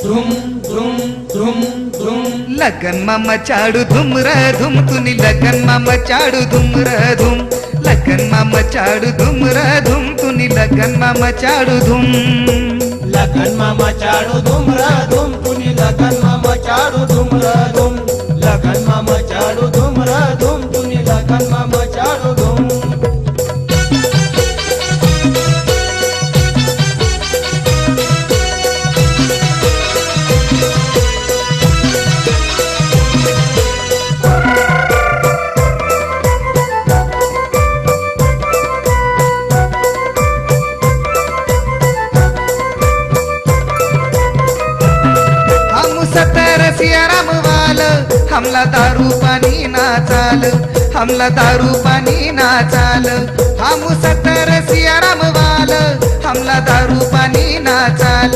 धूम धूम धूम धूम लगन में मचाड़ू धूम रे धूम तुनी लगन में मचाड़ू धूम रे धूम लगन में मचाड़ू धूम रे धूम तुनी लगन में मचाड़ू धूम लगन में मचाड़ू धूम रे धूम तुनी लगन में मचाड़ू धूम रे धूम लगन में मचाड़ू धूम रे धूम तुनी लगन में मचाड़ू धूम सियाराम वाल हमला दारू पानी ना चाल हमला दारू पानी ना चाल हम 70 सियाराम वाल हमला दारू पानी ना चाल